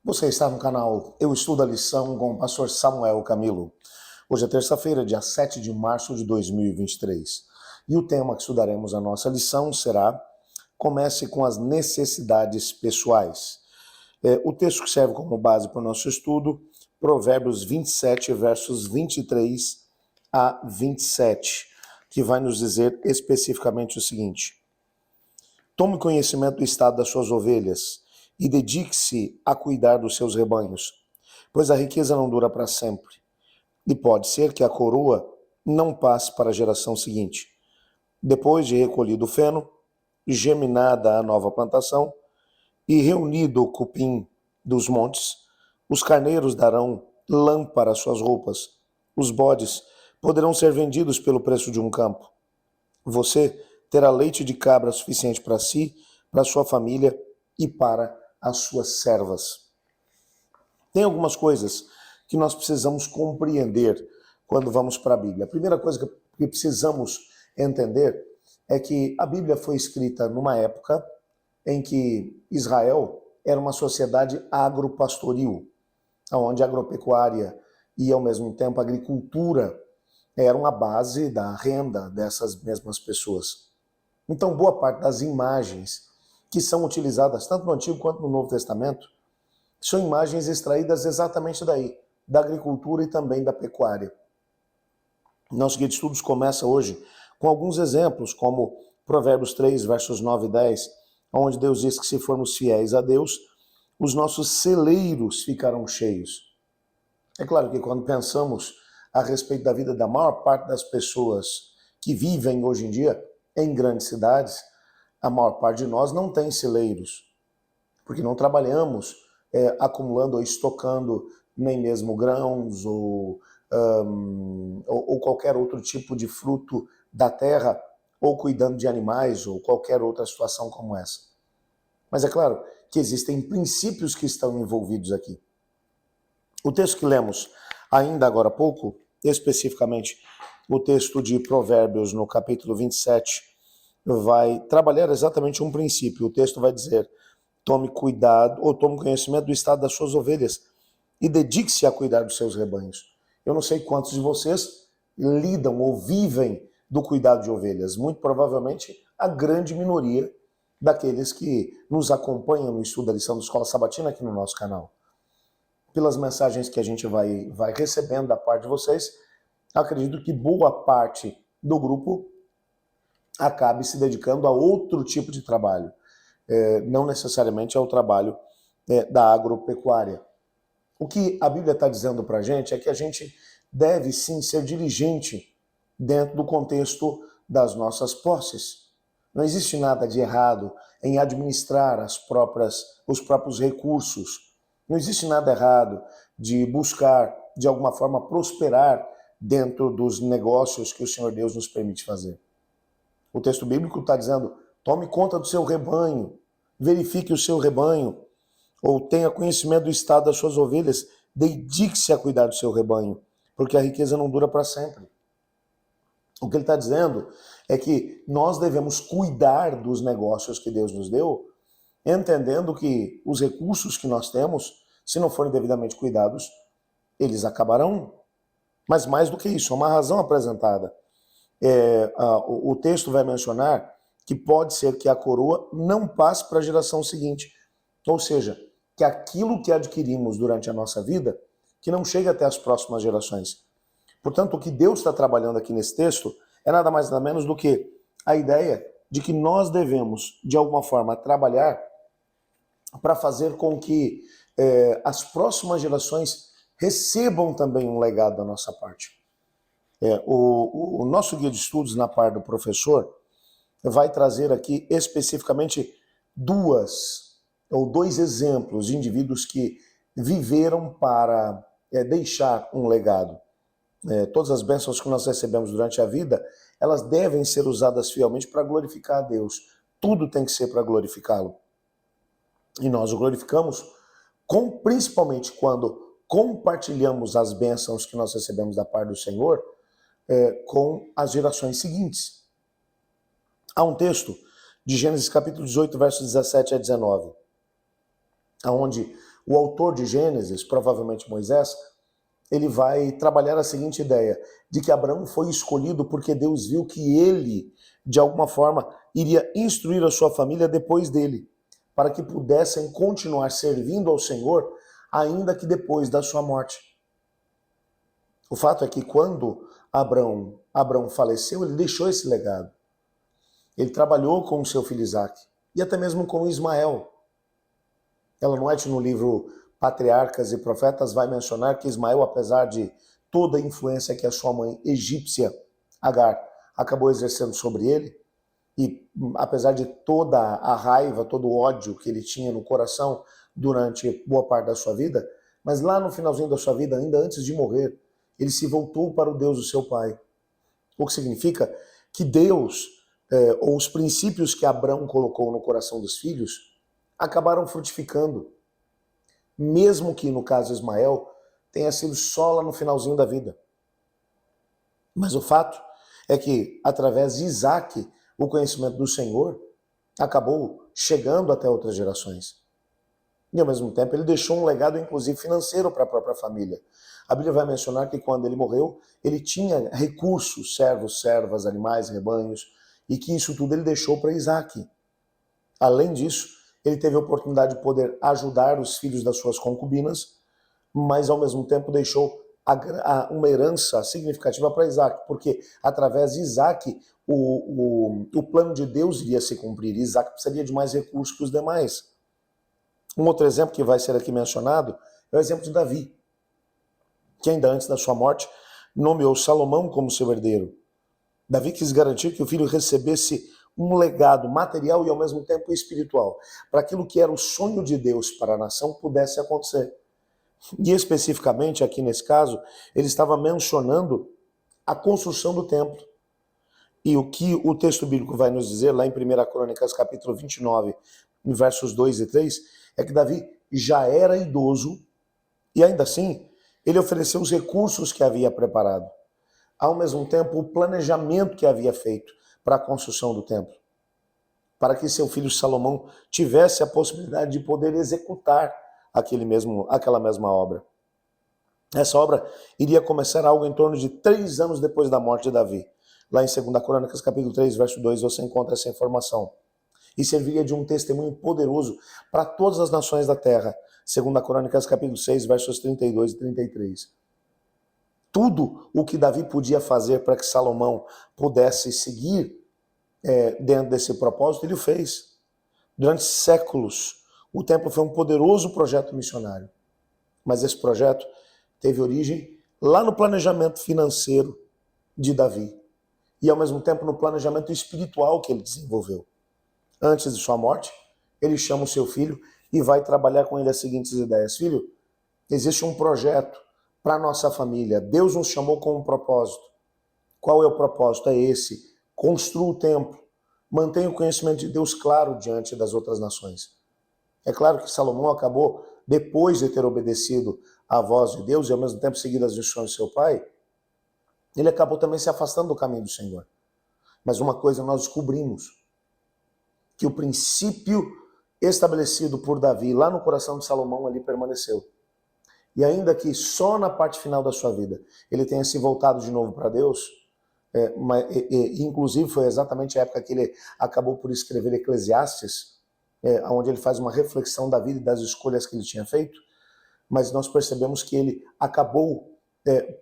Você está no canal Eu Estudo a Lição com o pastor Samuel Camilo. Hoje é terça-feira, dia 7 de março de 2023. E o tema que estudaremos na nossa lição será Comece com as necessidades pessoais. O texto que serve como base para o nosso estudo, Provérbios 27, versos 23 a 27, que vai nos dizer especificamente o seguinte: Tome conhecimento do estado das suas ovelhas e dedique-se a cuidar dos seus rebanhos, pois a riqueza não dura para sempre. E pode ser que a coroa não passe para a geração seguinte. Depois de recolhido o feno, geminada a nova plantação e reunido o cupim dos montes, os carneiros darão lã para suas roupas, os bodes poderão ser vendidos pelo preço de um campo. Você terá leite de cabra suficiente para si, para sua família e para as suas servas. Tem algumas coisas que nós precisamos compreender quando vamos para a Bíblia. A primeira coisa que precisamos entender é que a Bíblia foi escrita numa época em que Israel era uma sociedade agropastoril, onde a agropecuária e, ao mesmo tempo, a agricultura eram a base da renda dessas mesmas pessoas. Então, boa parte das imagens que são utilizadas tanto no Antigo quanto no Novo Testamento são imagens extraídas exatamente daí, da agricultura e também da pecuária. Nosso guia de estudos começa hoje com alguns exemplos, como Provérbios 3, versos 9 e 10, onde Deus diz que se formos fiéis a Deus, os nossos celeiros ficarão cheios. É claro que quando pensamos a respeito da vida da maior parte das pessoas que vivem hoje em dia em grandes cidades, a maior parte de nós não tem celeiros, porque não trabalhamos acumulando ou estocando nem mesmo grãos ou qualquer outro tipo de fruto da terra, ou cuidando de animais, ou qualquer outra situação como essa. Mas é claro que existem princípios que estão envolvidos aqui. O texto que lemos ainda agora há pouco, especificamente o texto de Provérbios no capítulo 27, vai trabalhar exatamente um princípio. O texto vai dizer: tome cuidado ou tome conhecimento do estado das suas ovelhas e dedique-se a cuidar dos seus rebanhos. Eu não sei quantos de vocês lidam ou vivem do cuidado de ovelhas. Muito provavelmente a grande minoria daqueles que nos acompanham no estudo da lição da Escola Sabatina aqui no nosso canal. Pelas mensagens que a gente vai recebendo da parte de vocês, acredito que boa parte do grupo acabe se dedicando a outro tipo de trabalho, não necessariamente ao trabalho da agropecuária. O que a Bíblia está dizendo para a gente é que a gente deve sim ser diligente dentro do contexto das nossas posses. Não existe nada de errado em administrar os próprios recursos. Não existe nada errado de buscar, de alguma forma, prosperar dentro dos negócios que o Senhor Deus nos permite fazer. O texto bíblico está dizendo: tome conta do seu rebanho, verifique o seu rebanho, ou tenha conhecimento do estado das suas ovelhas, dedique-se a cuidar do seu rebanho, porque a riqueza não dura para sempre. O que ele está dizendo é que nós devemos cuidar dos negócios que Deus nos deu, entendendo que os recursos que nós temos, se não forem devidamente cuidados, eles acabarão. Mas mais do que isso, há uma razão apresentada. O texto vai mencionar que pode ser que a coroa não passe para a geração seguinte. Ou seja, que aquilo que adquirimos durante a nossa vida, que não chegue até as próximas gerações. Portanto, o que Deus está trabalhando aqui nesse texto é nada mais nada menos do que a ideia de que nós devemos, de alguma forma, trabalhar para fazer com que as próximas gerações recebam também um legado da nossa parte. O nosso guia de estudos, na parte do professor, vai trazer aqui especificamente dois exemplos de indivíduos que viveram para deixar um legado. Todas as bênçãos que nós recebemos durante a vida, elas devem ser usadas fielmente para glorificar a Deus. Tudo tem que ser para glorificá-lo. E nós o glorificamos principalmente quando compartilhamos as bênçãos que nós recebemos da parte do Senhor com as gerações seguintes. Há um texto de Gênesis capítulo 18, versos 17 a 19, onde o autor de Gênesis, provavelmente Moisés, ele vai trabalhar a seguinte ideia, de que Abraão foi escolhido porque Deus viu que ele, de alguma forma, iria instruir a sua família depois dele, para que pudessem continuar servindo ao Senhor, ainda que depois da sua morte. O fato é que quando Abraão faleceu, ele deixou esse legado. Ele trabalhou com o seu filho Isaac, e até mesmo com Ismael. Ellen White, no livro Patriarcas e Profetas, vai mencionar que Ismael, apesar de toda a influência que a sua mãe egípcia, Agar, acabou exercendo sobre ele, e apesar de toda a raiva, todo o ódio que ele tinha no coração durante boa parte da sua vida, mas lá no finalzinho da sua vida, ainda antes de morrer, ele se voltou para o Deus do seu pai. O que significa que Deus, ou os princípios que Abraão colocou no coração dos filhos, acabaram frutificando. Mesmo que, no caso de Ismael, tenha sido só lá no finalzinho da vida. Mas o fato é que, através de Isaac, o conhecimento do Senhor acabou chegando até outras gerações. E, ao mesmo tempo, ele deixou um legado, inclusive, financeiro para a própria família. A Bíblia vai mencionar que, quando ele morreu, ele tinha recursos, servos, servas, animais, rebanhos, e que isso tudo ele deixou para Isaac. Além disso, ele teve a oportunidade de poder ajudar os filhos das suas concubinas, mas ao mesmo tempo deixou uma herança significativa para Isaac, porque através de Isaac o plano de Deus iria se cumprir. Isaac precisaria de mais recursos que os demais. Um outro exemplo que vai ser aqui mencionado é o exemplo de Davi, que ainda antes da sua morte nomeou Salomão como seu herdeiro. Davi quis garantir que o filho recebesse um legado material e ao mesmo tempo espiritual, para aquilo que era o sonho de Deus para a nação pudesse acontecer. E especificamente aqui nesse caso, ele estava mencionando a construção do templo. E o que o texto bíblico vai nos dizer lá em 1 Crônicas capítulo 29, versos 2 e 3, é que Davi já era idoso e ainda assim ele ofereceu os recursos que havia preparado, ao mesmo tempo o planejamento que havia feito para a construção do templo, para que seu filho Salomão tivesse a possibilidade de poder executar aquela mesma obra. Essa obra iria começar algo em torno de 3 anos depois da morte de Davi. Lá em 2 Crônicas, capítulo 3, verso 2, você encontra essa informação. E serviria de um testemunho poderoso para todas as nações da terra. 2 Crônicas, capítulo 6, versos 32 e 33. Tudo o que Davi podia fazer para que Salomão pudesse seguir dentro desse propósito, ele o fez. Durante séculos, o templo foi um poderoso projeto missionário. Mas esse projeto teve origem lá no planejamento financeiro de Davi e, ao mesmo tempo, no planejamento espiritual que ele desenvolveu. Antes de sua morte, ele chama o seu filho e vai trabalhar com ele as seguintes ideias. Filho, existe um projeto para a nossa família. Deus nos chamou com um propósito. Qual é o propósito? É esse. Construa o templo. Mantenha o conhecimento de Deus claro diante das outras nações. É claro que Salomão acabou, depois de ter obedecido à voz de Deus e ao mesmo tempo seguido as instruções de seu pai, ele acabou também se afastando do caminho do Senhor. Mas uma coisa nós descobrimos, que o princípio estabelecido por Davi lá no coração de Salomão ali permaneceu. E ainda que só na parte final da sua vida ele tenha se voltado de novo para Deus, inclusive foi exatamente a época que ele acabou por escrever Eclesiastes, onde ele faz uma reflexão da vida e das escolhas que ele tinha feito, mas nós percebemos que ele acabou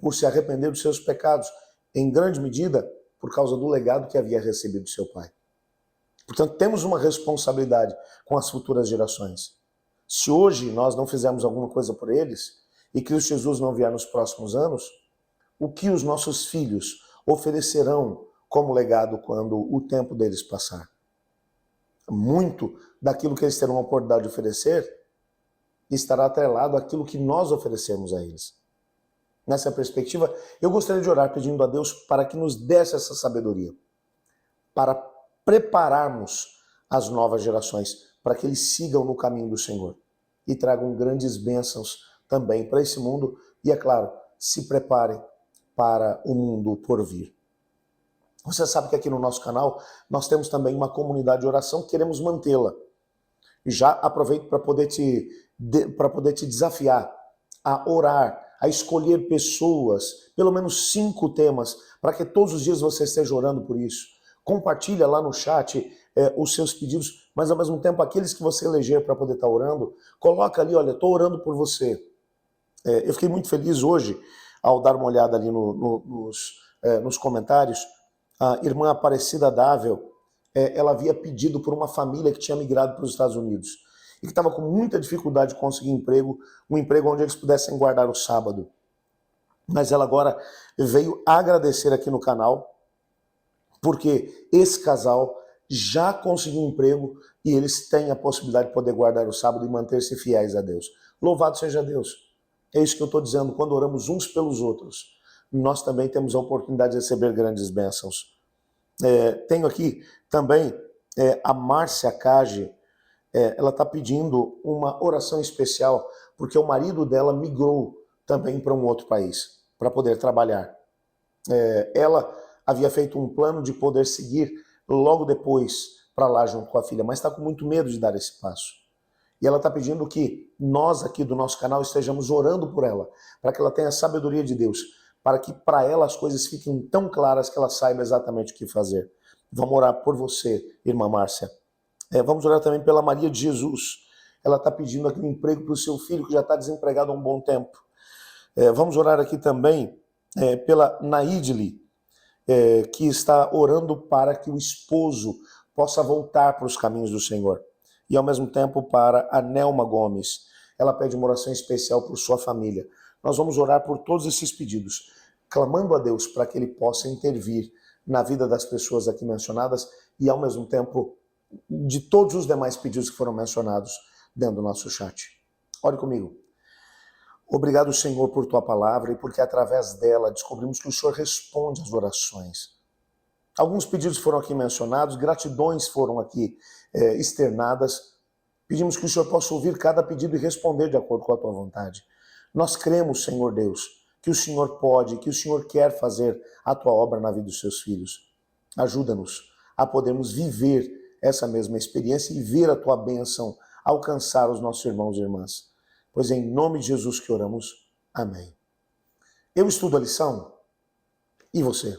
por se arrepender dos seus pecados, em grande medida por causa do legado que havia recebido do seu pai. Portanto, temos uma responsabilidade com as futuras gerações. Se hoje nós não fizermos alguma coisa por eles, e Cristo Jesus não vier nos próximos anos, o que os nossos filhos oferecerão como legado quando o tempo deles passar? Muito daquilo que eles terão a oportunidade de oferecer estará atrelado àquilo que nós oferecemos a eles. Nessa perspectiva, eu gostaria de orar pedindo a Deus para que nos desse essa sabedoria, para prepararmos as novas gerações, para que eles sigam no caminho do Senhor e tragam grandes bênçãos também para esse mundo e, é claro, se preparem para o mundo por vir. Você sabe que aqui no nosso canal nós temos também uma comunidade de oração, queremos mantê-la. Já aproveito para poder te desafiar a orar, a escolher pessoas, pelo menos 5 temas, para que todos os dias você esteja orando por isso. Compartilha lá no chat os seus pedidos, mas ao mesmo tempo aqueles que você eleger para poder estar orando, coloca ali, olha, estou orando por você. Eu fiquei muito feliz hoje, ao dar uma olhada ali nos comentários, a irmã Aparecida Dável, ela havia pedido por uma família que tinha migrado para os Estados Unidos e que estava com muita dificuldade de conseguir um emprego onde eles pudessem guardar o sábado. Mas ela agora veio agradecer aqui no canal, porque esse casal já conseguiu um emprego e eles têm a possibilidade de poder guardar o sábado e manter-se fiéis a Deus. Louvado seja Deus. É isso que eu estou dizendo, quando oramos uns pelos outros, nós também temos a oportunidade de receber grandes bênçãos. Tenho aqui também a Márcia Cage, ela está pedindo uma oração especial, porque o marido dela migrou também para um outro país, para poder trabalhar. Ela havia feito um plano de poder seguir logo depois para lá junto com a filha, mas está com muito medo de dar esse passo. E ela está pedindo que nós aqui do nosso canal estejamos orando por ela, para que ela tenha a sabedoria de Deus, para que para ela as coisas fiquem tão claras que ela saiba exatamente o que fazer. Vamos orar por você, irmã Márcia. Vamos orar também pela Maria de Jesus. Ela está pedindo aqui um emprego para o seu filho, que já está desempregado há um bom tempo. Vamos orar aqui também pela Naidli, que está orando para que o esposo possa voltar para os caminhos do Senhor. E ao mesmo tempo para a Nelma Gomes. Ela pede uma oração especial por sua família. Nós vamos orar por todos esses pedidos, clamando a Deus para que Ele possa intervir na vida das pessoas aqui mencionadas e ao mesmo tempo de todos os demais pedidos que foram mencionados dentro do nosso chat. Ore comigo. Obrigado, Senhor, por Tua palavra e porque através dela descobrimos que o Senhor responde às orações. Alguns pedidos foram aqui mencionados, gratidões foram aqui externadas. Pedimos que o Senhor possa ouvir cada pedido e responder de acordo com a Tua vontade. Nós cremos, Senhor Deus, que o Senhor pode, que o Senhor quer fazer a Tua obra na vida dos Seus filhos. Ajuda-nos a podermos viver essa mesma experiência e ver a Tua bênção alcançar os nossos irmãos e irmãs. Pois é em nome de Jesus que oramos. Amém. Eu estudo a lição e você?